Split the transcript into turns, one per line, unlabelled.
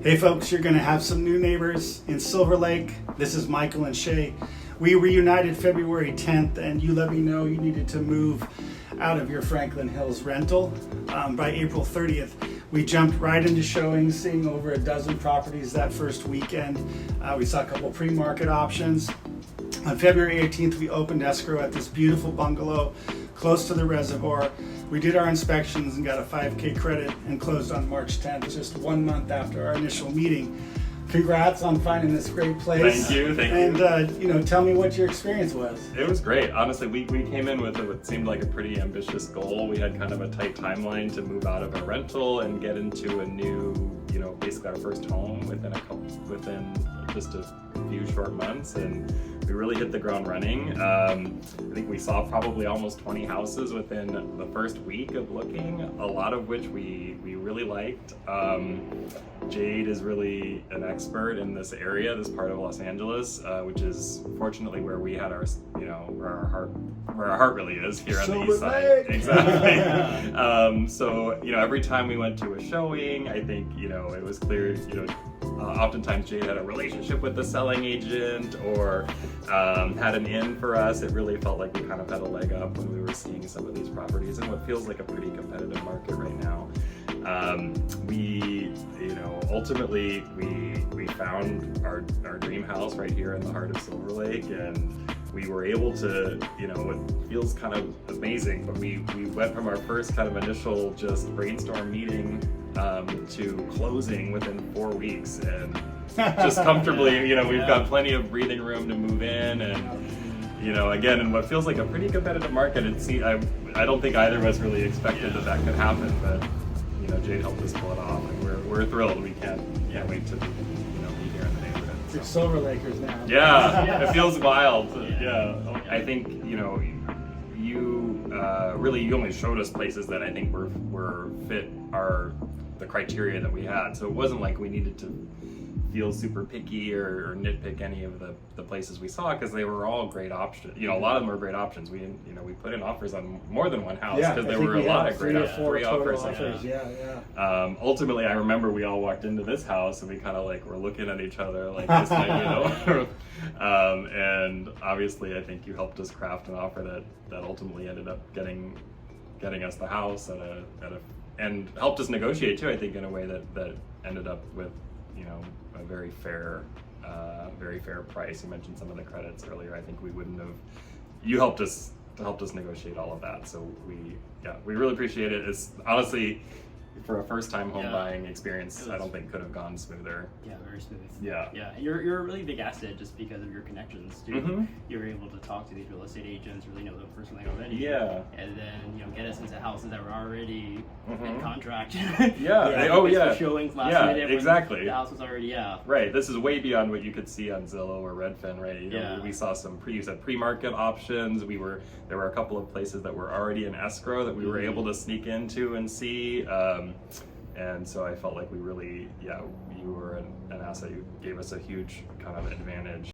Hey folks, you're going to have some new neighbors in Silver Lake. This is Michael and Shay. We reunited February 10th and you let me know you needed to move out of your Franklin Hills rental. By April 30th, we jumped right into showings, seeing over a dozen properties that first weekend. We saw a couple pre-market options. On February 18th, we opened escrow at this beautiful bungalow close to the reservoir. We did our inspections and got a 5K credit and closed on March 10th, just 1 month after our initial meeting. Congrats on finding this great place.
Thank you.
And tell me what your experience was.
It was great. Honestly, we came in with what seemed like a pretty ambitious goal. We had kind of a tight timeline to move out of a rental and get into a new, basically our first home within just a few short months, and we really hit the ground running. I think we saw probably almost 20 houses within the first week of looking, a lot of which we really liked. Jade is really an expert in this area, this part of Los Angeles, which is fortunately where we had our, where our heart really is here on the east side. Exactly. So every time we went to a showing, I think it was clear, oftentimes Jade had a relationship with the selling agent or had an in for us. It really felt like we kind of had a leg up when we were seeing some of these properties in what feels like a pretty competitive market right now. Ultimately we found our dream house right here in the heart of Silver Lake, and we were able to, what feels kind of amazing, but we went from our first kind of initial just brainstorm meeting to closing within 4 weeks, and just comfortably, we've got plenty of breathing room to move in, and again, in what feels like a pretty competitive market, I don't think either of us really expected that could happen, but Jade helped us pull it off, and we're thrilled. We can't wait to be here in the neighborhood. So.
You're Silver Lakers now.
Yeah, it feels wild. Yeah, I think you only showed us places that I think were fit the criteria that we had. So it wasn't like we needed to feel super picky or nitpick any of the places we saw, because they were all great options. A lot of them were great options. We put in offers on more than one house because there were a lot of great three offers. Ultimately, I remember we all walked into this house and we kind of were looking at each other like this might, and obviously I think you helped us craft an offer that ultimately ended up getting us the house and helped us negotiate too, I think, in a way that ended up with a very fair price. You mentioned some of the credits earlier. I think we wouldn't have. You helped us negotiate all of that. So we really appreciate it. It's honestly, for a first-time home buying experience, I don't think could have gone smoother.
Yeah, very smooth.
Yeah.
You're a really big asset just because of your connections too.
Mm-hmm.
You're able to talk to these real estate agents, really know them personally already.
Yeah.
And then get us into houses that were already in contract.
Yeah.
Showings last minute.
Exactly.
The house was already
Right. This is way beyond what you could see on Zillow or Redfin, right? We saw some pre-market options. There were a couple of places that were already in escrow that we were able to sneak into and see. And so I felt like we really, you were an asset. You gave us a huge kind of advantage.